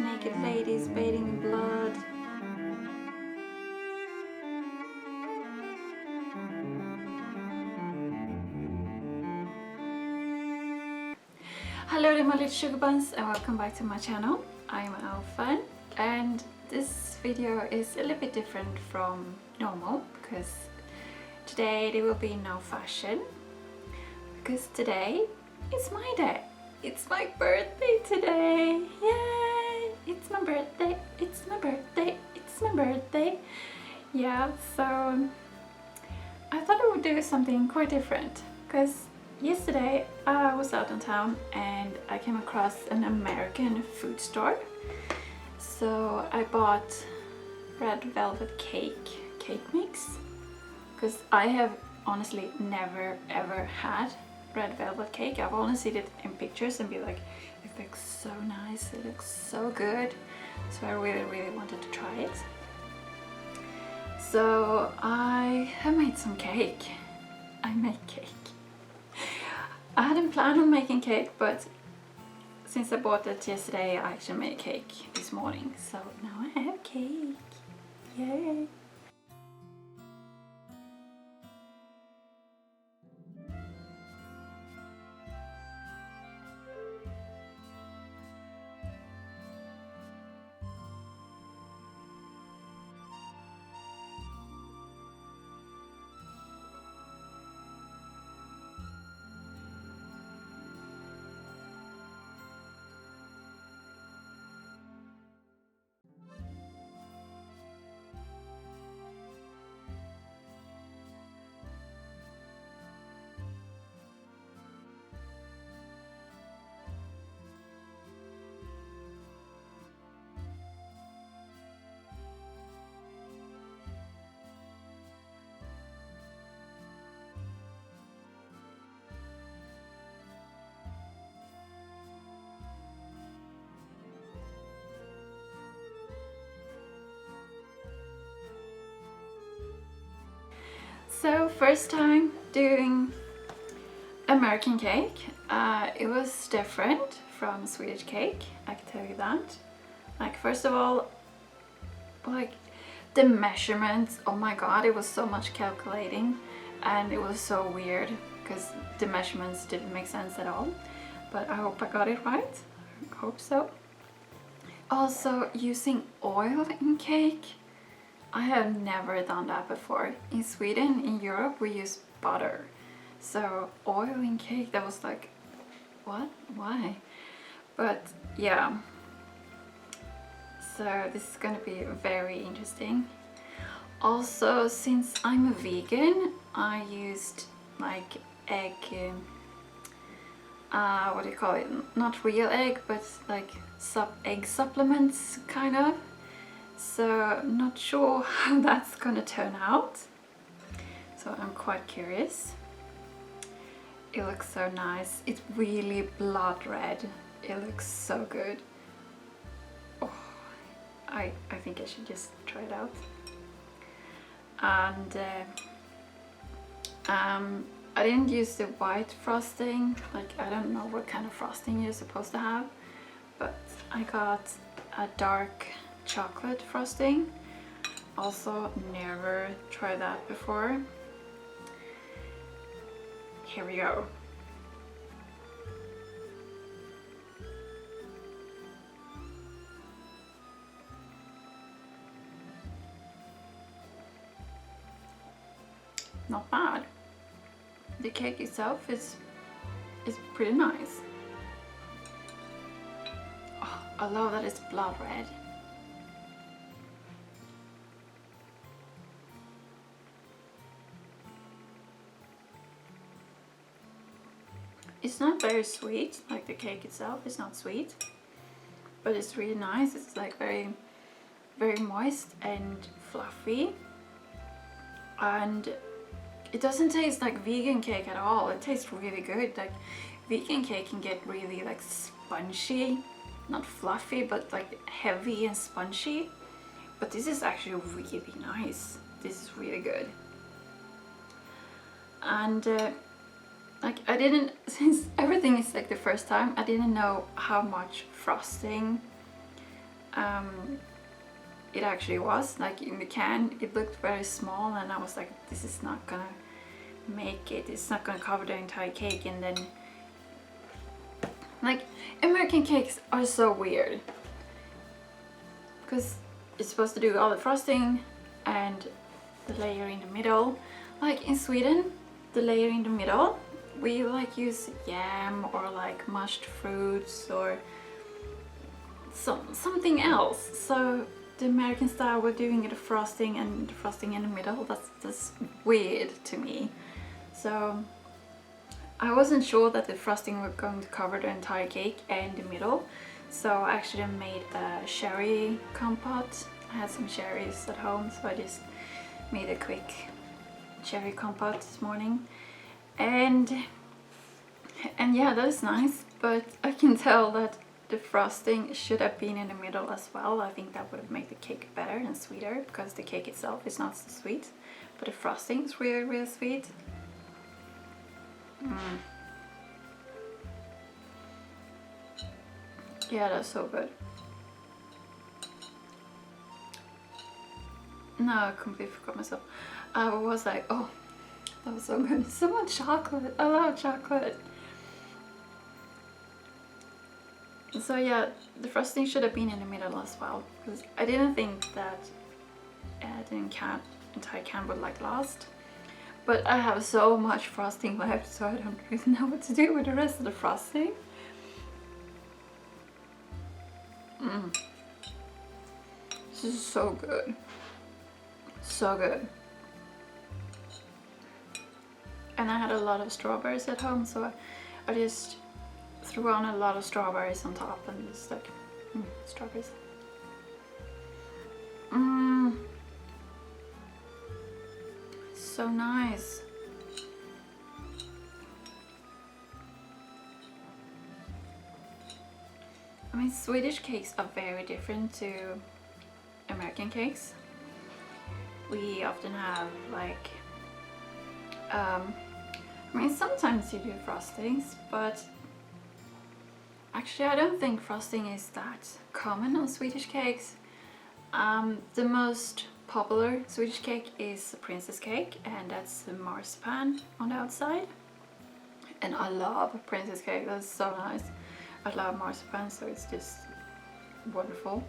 naked ladies bathing in blood. Hello there my little sugar buns and welcome back to my channel. I'm Alpha and this video is a little bit different from normal because today there will be no fashion because today is my day. It's my birthday today. Yay! It's my birthday. It's my birthday. It's my birthday. Yeah, so I thought I would do something quite different because yesterday I was out in town and I came across an American food store. So I bought red velvet cake mix because I have honestly never ever had red velvet cake. I've only seen it in pictures and be like, it looks so nice, it looks so good. So I really wanted to try it. So I have made some cake. I make cake. I hadn't planned on making cake, but since I bought it yesterday, I actually made cake this morning. So now I have cake. Yay! So first time doing American cake. It was different from Swedish cake, I can tell you that. Like first of all, like the measurements, oh my god, it was so much calculating and it was so weird because the measurements didn't make sense at all. But I hope I got it right, I hope so. Also using oil in cake. I have never done that before. In Sweden, in Europe, we use butter. So oil in cake, that was like, what? Why? But yeah. So this is gonna be very interesting. Also, since I'm a vegan, I used like egg, what do you call it? Not real egg, but like egg supplements, kind of. So I'm not sure how that's gonna turn out. So I'm quite curious. It looks so nice. It's really blood red. It looks so good. Oh, I think I should just try it out. And I didn't use the white frosting. Like I don't know what kind of frosting you're supposed to have, but I got a dark chocolate frosting. Also never tried that before. Here we go. Not bad. The cake itself is pretty nice. Oh, I love that it's blood red. It's not very sweet, like the cake itself is not sweet, but it's really nice. It's like very moist and fluffy, and it doesn't taste like vegan cake at all. It tastes really good. Like vegan cake can get really like spongy, not fluffy, but like heavy and spongy, but this is actually really nice. This is really good. And like I didn't, since everything is like the first time, I didn't know how much frosting it actually was. Like in the can, it looked very small, and I was like, this is not gonna make it, it's not gonna cover the entire cake. And then, like, American cakes are so weird because it's supposed to do all the frosting and the layer in the middle. Like in Sweden, the layer in the middle, we like use yam or like mashed fruits or something else. So the American style, we're doing the frosting and the frosting in the middle. That's weird to me. So I wasn't sure that the frosting were going to cover the entire cake and the middle. So I actually made a cherry compote. I had some cherries at home, so I just made a quick cherry compote this morning. And yeah, that is nice, but I can tell that the frosting should have been in the middle as well. I think that would have made the cake better and sweeter, because the cake itself is not so sweet, but the frosting is really, really sweet. Yeah, that's so good. No, I completely forgot myself. I was like, oh, that was so good. So much chocolate. I love chocolate. So yeah, the frosting should have been in the middle as well, because I didn't think that the entire can would like last. But I have so much frosting left, so I don't really know what to do with the rest of the frosting. This is so good. So good. And I had a lot of strawberries at home, so I just threw on a lot of strawberries on top and just like, strawberries. So nice. I mean, Swedish cakes are very different to American cakes. We often have like, I mean, sometimes you do frostings, but actually I don't think frosting is that common on Swedish cakes. The most popular Swedish cake is a princess cake, and that's the marzipan on the outside. And I love princess cake, that's so nice. I love marzipan, so it's just wonderful.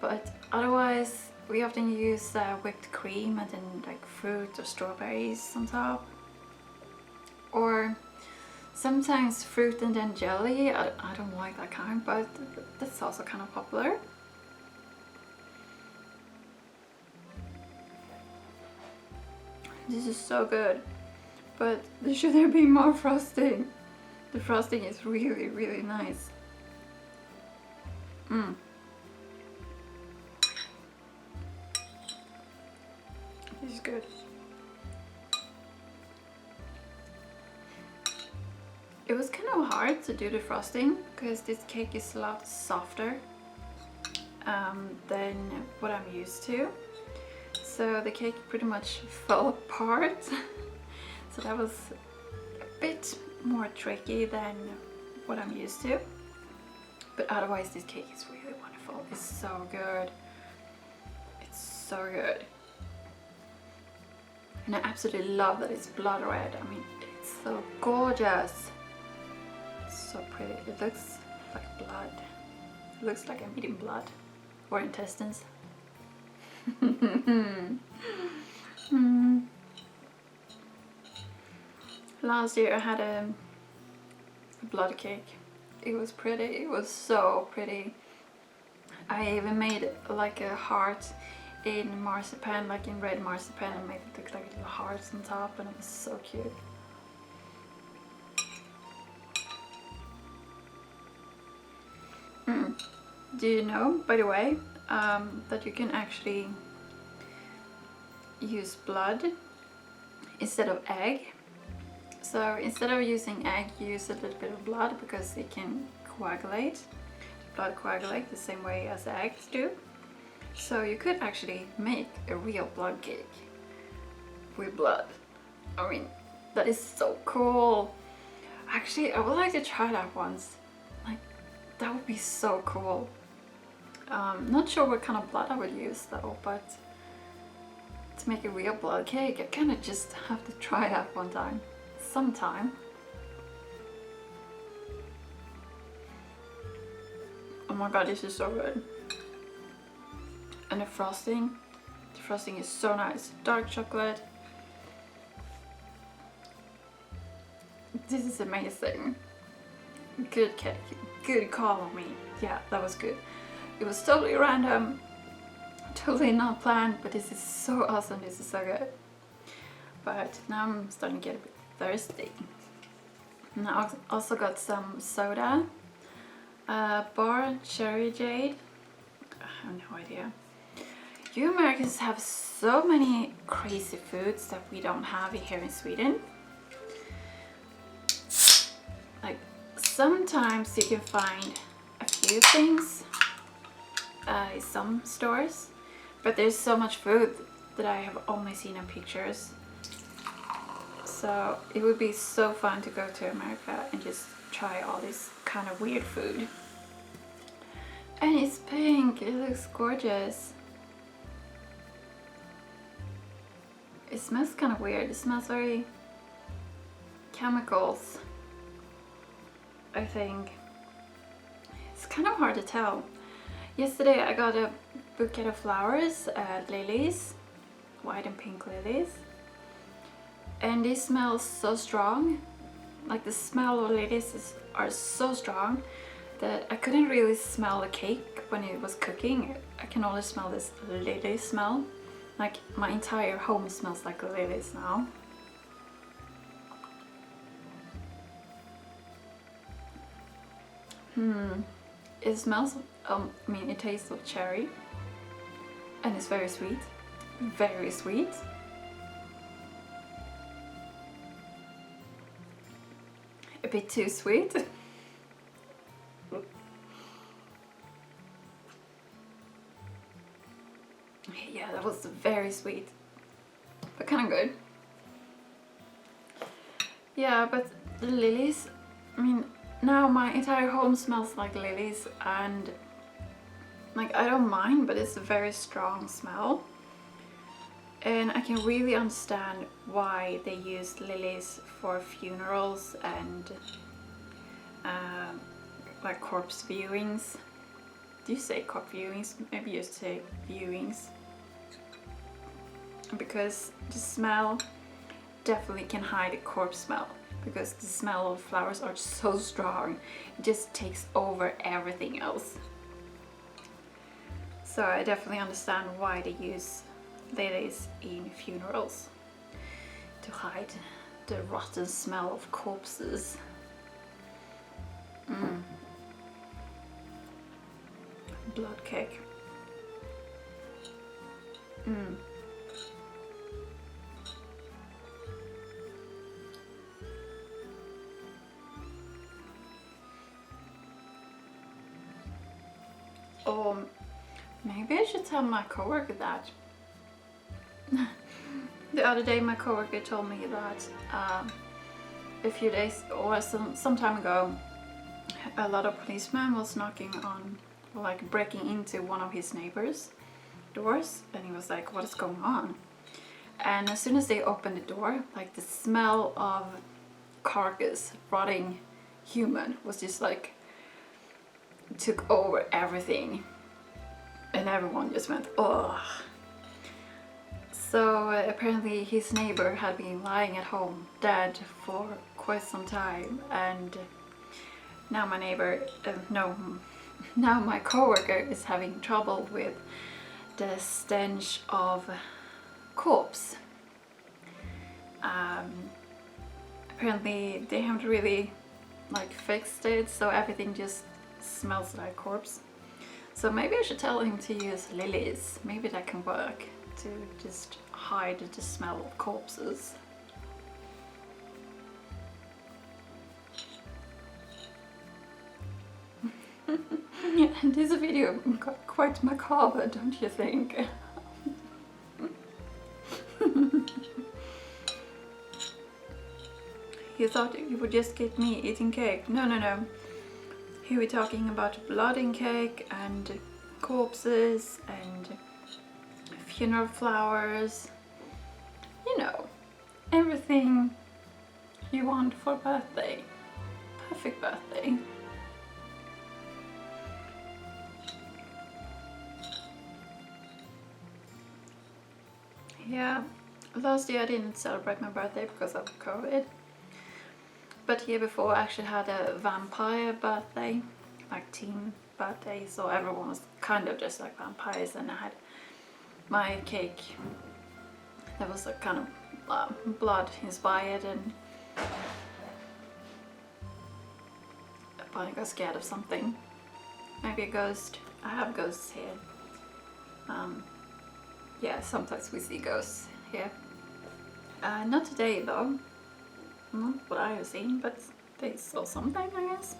But otherwise, we often use whipped cream and then like fruit or strawberries on top. Or sometimes fruit and then jelly. I don't like that kind, but that's also kind of popular. This is so good, but should there be more frosting? The frosting is really, really nice. This is good. It was kind of hard to do the frosting because this cake is a lot softer than what I'm used to. So the cake pretty much fell apart. So that was a bit more tricky than what I'm used to. But otherwise this cake is really wonderful. It's so good. It's so good. And I absolutely love that it's blood red. I mean, it's so gorgeous. It's so pretty. It looks like blood. It looks like I'm eating blood or intestines. Last year I had a blood cake. It was pretty. It was so pretty. I even made like a heart in marzipan, like in red marzipan, and made it look like little hearts on top, and it was so cute. Do you know, by the way, that you can actually use blood instead of egg? So instead of using egg, you use a little bit of blood because it can coagulate. Blood coagulate the same way as eggs do. So you could actually make a real blood cake with blood. I mean, that is so cool. Actually, I would like to try that once. Like, that would be so cool. Not sure what kind of blood I would use though, but to make a real blood cake I kind of just have to try that one time, sometime. Oh my god, this is so good. And the frosting is so nice. Dark chocolate. This is amazing. Good cake. Good call on me. Yeah, that was good. It was totally random. Totally not planned, but this is so awesome. This is so good. But now I'm starting to get a bit thirsty. And I also got some soda. Bar Cherry Jade. I have no idea. You Americans have so many crazy foods that we don't have here in Sweden. Like sometimes you can find a few things in some stores, but there's so much food that I have only seen in pictures. So it would be so fun to go to America and just try all this kind of weird food. And it's pink, it looks gorgeous. It smells kind of weird, it smells very chemicals, I think. It's kind of hard to tell. Yesterday I got a bouquet of flowers, lilies, white and pink lilies. And they smell so strong. Like the smell of lilies are so strong that I couldn't really smell the cake when it was cooking. I can only smell this lily smell. Like my entire home smells like lilies now. It smells, it tastes of cherry. And it's very sweet. Very sweet. A bit too sweet. Yeah, that was very sweet, but kind of good. Yeah, but the lilies, now my entire home smells like lilies, and like I don't mind, but it's a very strong smell. And I can really understand why they use lilies for funerals and like corpse viewings. Do you say corpse viewings? Maybe you say viewings. Because the smell definitely can hide a corpse smell. Because the smell of flowers are so strong. It just takes over everything else. So I definitely understand why they use lilies in funerals. To hide the rotten smell of corpses. Blood cake. Maybe I should tell my coworker that. The other day my coworker told me that a few days or some time ago a lot of policemen was knocking on, like breaking into one of his neighbors' doors, and he was like, what is going on? And as soon as they opened the door, like the smell of carcass, rotting human was just like took over everything, and everyone just went, ugh. So apparently his neighbor had been lying at home dead for quite some time, and now my neighbor, now my coworker is having trouble with the stench of corpse. Apparently they haven't really like fixed it, so everything just smells like corpse. So maybe I should tell him to use lilies. Maybe that can work to just hide the smell of corpses. This video got quite macabre, don't you think? You thought you would just get me eating cake? No, no, no. Here we're talking about blood in cake and corpses and funeral flowers, you know, everything you want for a birthday. Perfect birthday. Yeah, last year I didn't celebrate my birthday because of COVID. But the year before I actually had a vampire birthday, like team birthday, so everyone was kind of just like vampires, and I had my cake that was like kind of blood inspired, and I probably got scared of something. Maybe a ghost. I have ghosts here. Yeah, sometimes we see ghosts here. Not today though. Not what I have seen, but they saw something, I guess.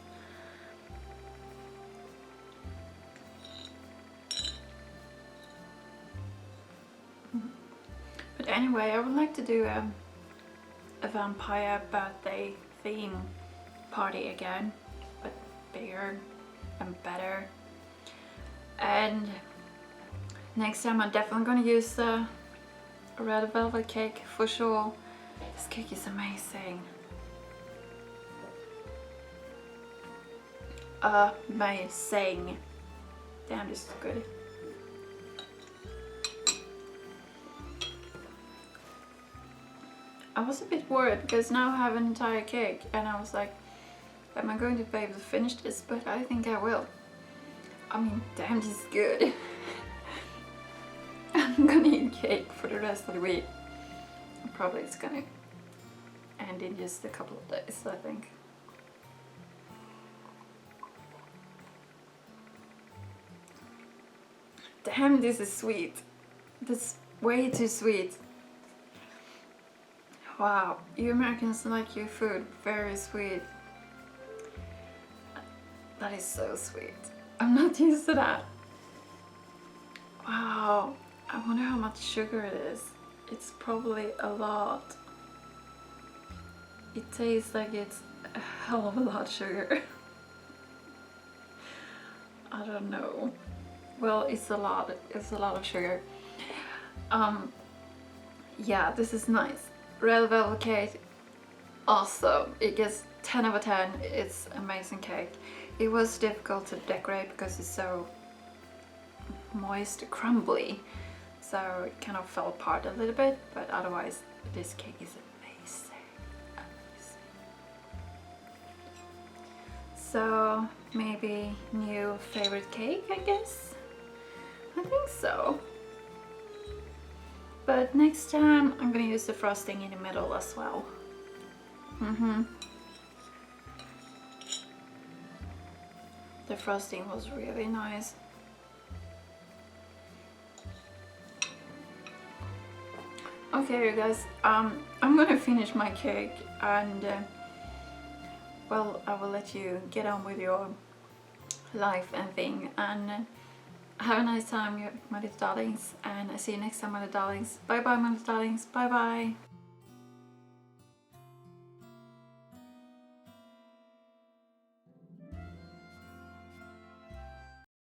But anyway, I would like to do a vampire birthday theme party again, but bigger and better. And next time I'm definitely gonna use a red velvet cake for sure. This cake is amazing. Amazing. Damn, this is good. I was a bit worried because now I have an entire cake and I was like, am I going to be able to finish this? But I think I will. I mean, damn, this is good. I'm gonna eat cake for the rest of the week. Probably it's gonna end in just a couple of days, I think. Damn, this is sweet. This is way too sweet. Wow, you Americans like your food very sweet. That is so sweet. I'm not used to that. Wow, I wonder how much sugar it is. It's probably a lot. It tastes like it's a hell of a lot of sugar. I don't know. Well, it's a lot of sugar. Yeah, this is nice. Red velvet cake, awesome. It gets 10 out of 10. It's amazing cake. It was difficult to decorate because it's so moist, crumbly, so it kind of fell apart a little bit, but otherwise this cake is amazing. So maybe new favorite cake, I guess. I think so. But next time I'm gonna use the frosting in the middle as well. The frosting was really nice. Okay, you guys, I'm gonna finish my cake and well, I will let you get on with your life and thing, and have a nice time, my little darlings, and I see you next time, my little darlings. Bye bye, my little darlings. Bye bye.